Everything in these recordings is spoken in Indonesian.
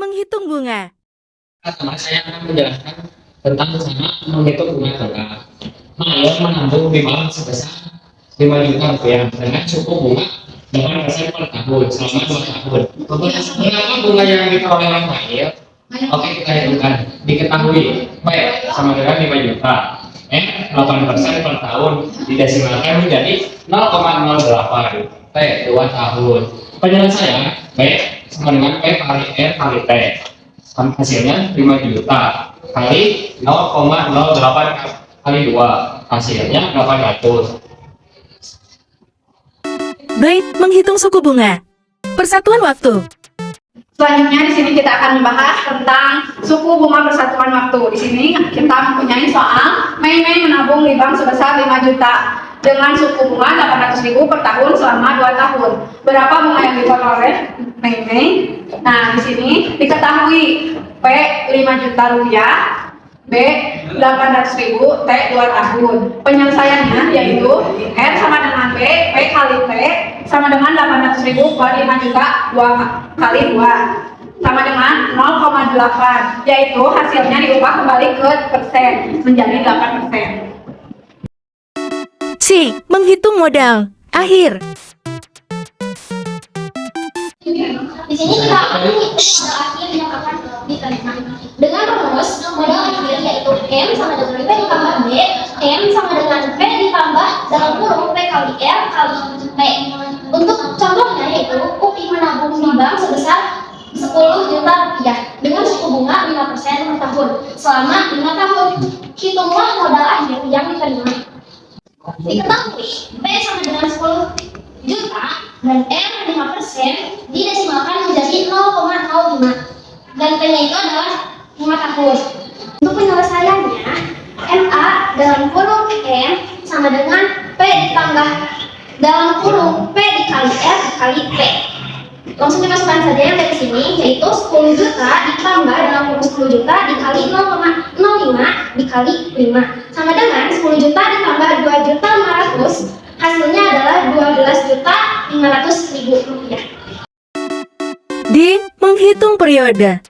menghitung bunga. Pertama saya akan menjelaskan tentang cara menghitung bunga total. Mayor menabung di bank sebesar 5 juta rupiah dengan suku bunga 8% per tahun selama 2 tahun. Berapa bunga yang diperoleh oleh Mayor? Oke, kita hitungkan. Diketahui P sama dengan 5 juta. 8% per tahun didesimalkan menjadi 0,08. T 2 tahun. Penyelesaian B sama dengan P kali R kali T. Hasilnya 5 juta kali 0,08 kali 2, hasilnya 800. Baik, menghitung suku bunga. Persatuan waktu. Selanjutnya di sini kita akan membahas tentang suku bunga persatuan waktu. Di sini kita mempunyai soal Mei menabung di bank sebesar 5 juta dengan suku bunga 800.000 per tahun selama 2 tahun. Berapa bunga yang diperoleh Mei? Nah, di sini diketahui P 5 juta rupiah, B 800.000, T 2 tahun. Penyelesaiannya yaitu R sama dengan B, P kali T sama dengan 800.000 per 5 juta 2 kali 2 sama dengan 0,8, yaitu hasilnya diubah kembali ke persen menjadi 8%. C. Menghitung modal akhir. Di sini kita akan menghitung modal akhir yang akan diterima dengan rumus modal akhir yaitu M sama dengan P ditambah B, M sama dengan P ditambah dalam kurung P kali R kali P. Untuk contohnya yaitu UI menabung di bank sebesar 10 juta rupiah dengan suku bunga 5% per tahun selama 5 tahun. Hitunglah modal akhir yang diterima. Diketahui P sama dengan 10 juta dan R 5% didesimalkan menjadi 0,05 dan P-nya itu adalah 5 tahun. Untuk penyelesaiannya, MA dalam kurung M sama dengan P ditambah dalam kurung P dikali R dikali P. Langsung dimasukkan saja yang dari sini, yaitu 10 juta ditambah dalam kurung 10 juta dikali 0,05 dikali 5 sama dengan 10 juta ditambah 2 juta 500, hasilnya adalah 12.500.000 rupiah. D. Menghitung periode.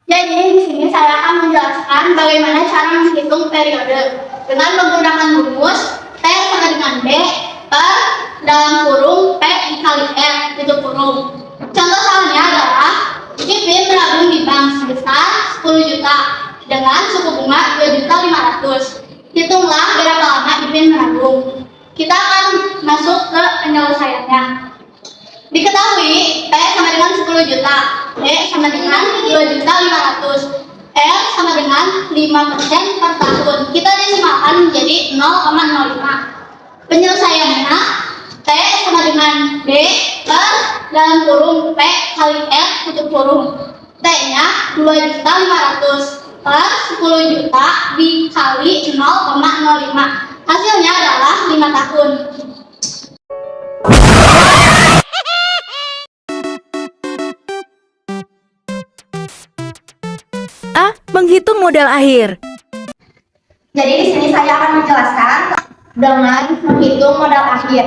Jadi di sini saya akan menjelaskan bagaimana cara menghitung periode dengan menggunakan rumus T sama dengan B per dalam kurung P dikali R tutup kurung. Contoh soalnya adalah Ipin menabung di bank sebesar 10 juta dengan suku bunga 2.500.000. Hitunglah berapa lama Ipin menabung. Kita akan masuk ke penyelesaiannya. Diketahui P sama dengan 10 juta, B sama dengan 2.500.000, R sama dengan 5% per tahun. Kita desimalkan menjadi 0,05. Penyelesaiannya T sama dengan B per dalam kurung P kali R tutup kurung. T-nya 2.500.000 per 10 juta dikali 0,05. Hasilnya adalah 5 tahun. A. Menghitung modal akhir. Jadi di sini saya akan menjelaskan dengan menghitung modal akhir.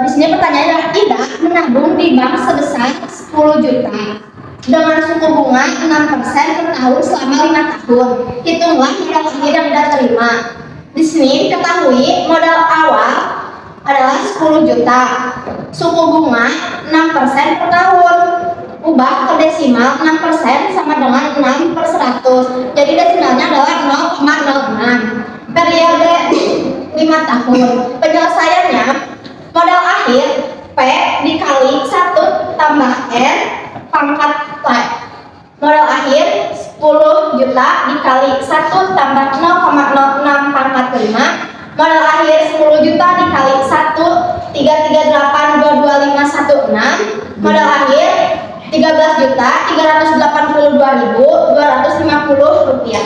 Di sini pertanyaannya adalah Ida menabung di bank sebesar 10 juta dengan suku bunga 6% per tahun selama 5 tahun. Hitunglah modal akhir yang Ida terima. Di sini diketahui modal awal adalah 10 juta, suku bunga 6% per tahun, ubah ke desimal 6% sama dengan 6 per 100, jadi desimalnya adalah 0,06. Periode 5 tahun. Penyelesaiannya modal akhir P dikali 1 tambah R pangkat T. Modal akhir 10 juta dikali 1 tambah 0,06 pangkat 5. Modal akhir 10 juta dikali 1 3382256. Modal akhir 13.382.250 rupiah.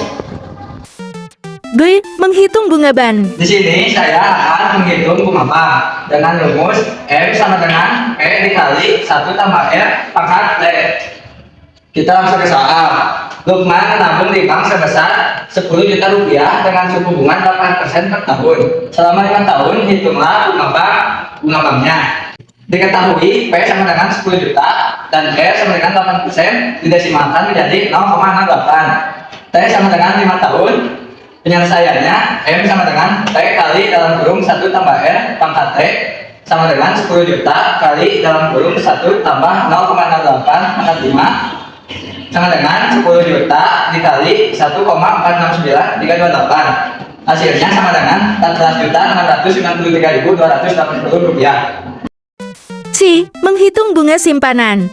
B. Menghitung bunga ban. Di sini saya akan menghitung bunga bank dengan rumus M sama dengan P dikali 1 tambah R pangkat T. Kita langsung ke soal. Lukman menabung di bank sebesar 10 juta rupiah dengan suku bunga 8% per tahun. Selama 5 tahun, hitunglah bunga banknya. Diketahui P sama dengan 10 juta dan R sama dengan 8% didesimalkan menjadi 0,68. T sama dengan 5 tahun. Penyelesaiannya M sama dengan T kali dalam kurung 1 tambah R pangkat T sama dengan 10 juta kali dalam kurung 1 tambah 0,08 pangkat 5 sama dengan 10 juta dikali 1,469,328. Hasilnya sama dengan 14.693.280 rupiah. C. Menghitung bunga simpanan.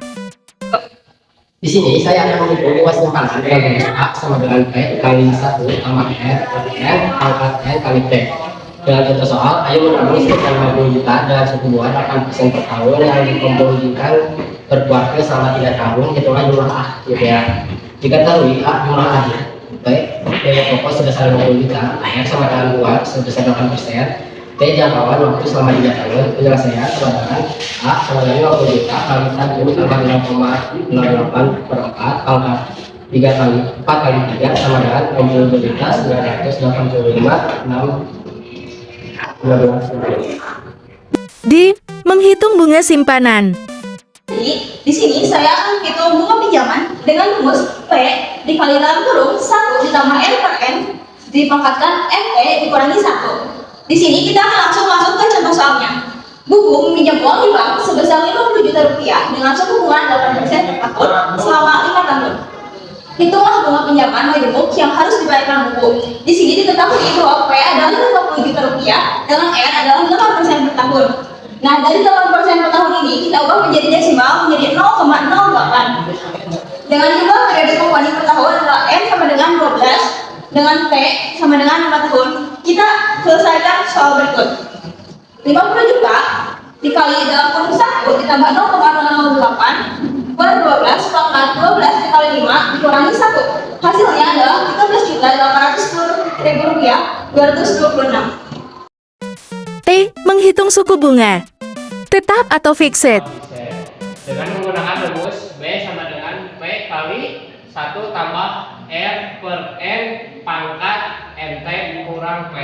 Di sini saya akan menghitung luas simpanan dengan rumus A sama dengan P kali 1 tambah R per N pangkat N kali T. Dalam contoh soal, ayo menabung sebesar 50 juta dalam suku bunga 8% per tahun yang dikombinasikan per kuartal selama 3 tahun, hitungan jumlah A, gitu ya. Diketahui A jumlah A, P biaya pokok sebesar 50 juta, R sama dengan uang sebesar 8%, T jangkauan waktu selama 3 tahun. Penyelesaian sama dengan A sama dengan 50 juta kali 1 tambah 0,08 per 4 pangkat 3 kali 4 kali 3 sama dengan 62 juta 985,16. D. Menghitung bunga simpanan. Jadi, di sini saya akan hitung bunga pinjaman dengan rumus P dikali dalam kurung 1 ditambah R per N dipangkatkan NT dikurangi 1. Di sini kita akan langsung masuk ke contoh soalnya. Buku meminjam uang di bank sebesar 50 juta rupiah dengan suku bunga 8% per tahun selama 5 tahun. Hitunglah bunga pinjaman majemuk yang harus dibayarkan buku. Di sini diketahui bahwa P adalah 50 juta rupiah dengan R adalah 8% per tahun. Nah, dari 8% per tahun ini kita ubah menjadi desimal menjadi 0,08. Dengan jumlah periode komponen per tahun adalah M sama dengan 12 dengan P sama dengan 5 tahun. Kita selesaikan soal berikut. 50 juta dikali dalam kurung 1 ditambah 0,08 per 12 pangkat 12 dikali 5 dikurangi 1. Hasilnya adalah 13.810.000 rupiah 226. T. Menghitung suku bunga. Tetap atau fixed? Dengan menggunakan rumus B sama dengan P kali 1 tambah R per N pangkat NT kurang P.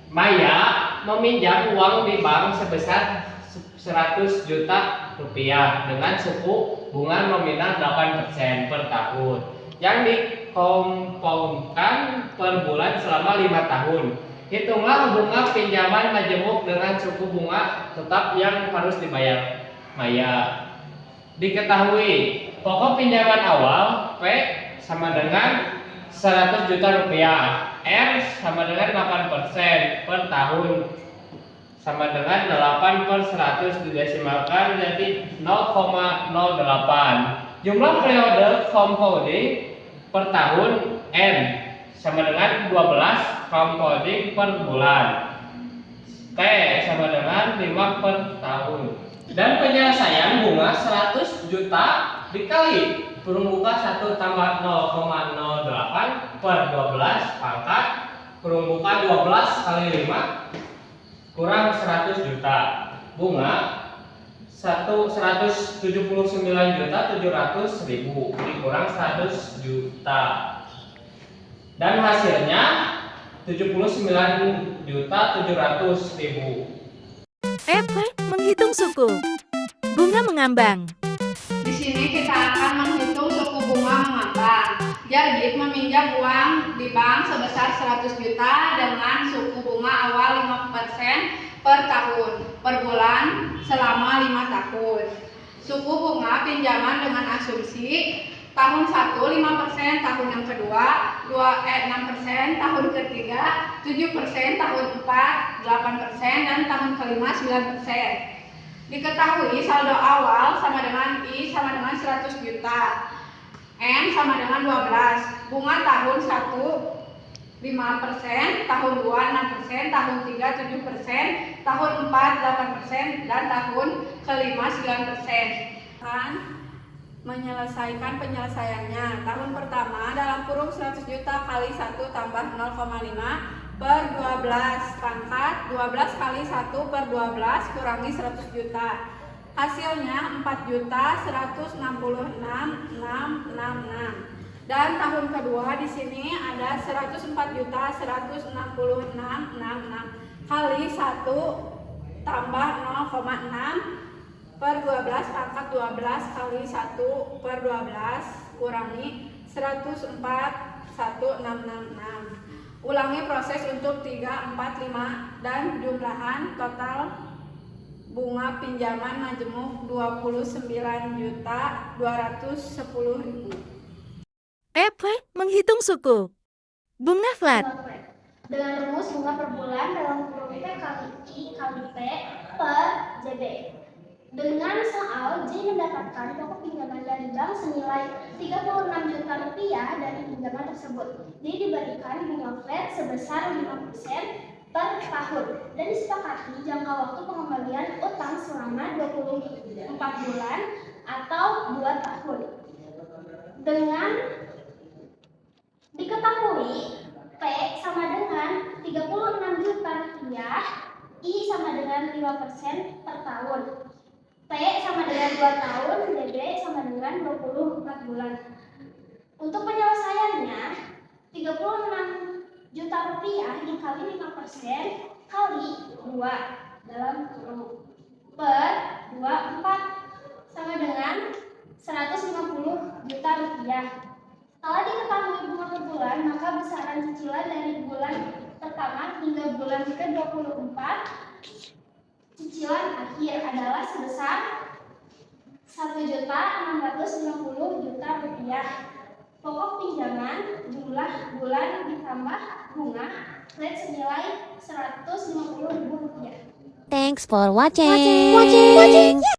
Maya meminjam uang di bank sebesar 100 juta rupiah dengan suku bunga nominal 8% per tahun yang dikompoundkan per bulan selama 5 tahun. Hitunglah bunga pinjaman majemuk dengan suku bunga tetap yang harus dibayar Maya. Diketahui pokok pinjaman awal P sama dengan 100 juta rupiah, R sama dengan 8% per tahun sama dengan 8 per 100 didesimalkan jadi 0,08. Jumlah periode compounding per tahun N sama dengan 12 compounding per bulan, T sama dengan 5 per tahun. Dan penyelesaian bunga 100 juta dikali kurung buka 1 tambah 0,08 per 12 pangkat kurung buka 12 kali 5 kurang 100 juta. Bunga 179.700.000 dikurang 100 juta. Dan hasilnya 79.700.000. F. Menghitung suku bunga mengambang. Di sini kita akan menghitung suku bunga mengambang. Jadi meminjam uang di bank sebesar 100 juta dengan suku bunga awal 5% per tahun per bulan selama 5 tahun. Suku bunga pinjaman dengan asumsi tahun 1 5%, tahun yang kedua 6%, tahun ketiga 7%, tahun 4 8% dan tahun kelima 9%. Diketahui saldo awal sama dengan I sama dengan 100 juta, N sama dengan 12, bunga tahun 1 5%, tahun 2 6%, tahun 3 7%, tahun 4 8% dan tahun kelima 9%. Menyelesaikan penyelesaiannya. Tahun pertama dalam kurung 100 juta kali 1 tambah 0,5 per 12 pangkat 12 kali 1 per 12 kurangi 100 juta. Hasilnya 4.166.666. Dan tahun kedua di sini ada 104.166.666 kali 1 tambah 0,6 per 12 pangkat 12 kali 1 per 12 kurangi 104,1666. Ulangi proses untuk 3, 4, 5 dan jumlahan total bunga pinjaman majemuk 29.210.000. F. Menghitung suku bunga flat. Dengan rumus bunga per bulan dalam kurung P kali I kali P per JB. Dengan soal J mendapatkan pokok pinjaman dari bank senilai 36 juta rupiah dari pinjaman tersebut. J diberikan bunga flat sebesar 5% per tahun dan disepakati jangka waktu pengembalian utang selama 24 bulan atau 2 tahun. Dengan diketahui P sama dengan 36 juta rupiah, I sama dengan 5% per tahun. P sama dengan 2 tahun, DB sama dengan 24 bulan. Untuk penyelesaiannya, 36 juta rupiah dikali 5% kali 2 dalam kurung per 24 sama dengan 150 juta rupiah. Setelah diketahui bunga per bulan, maka besaran cicilan dari bulan pertama hingga bulan ke-24 cicilan akhir adalah sebesar 1.650.000 rupiah. Pokok pinjaman jumlah bulan ditambah bunga flat senilai 150.000 rupiah. Thanks for watching.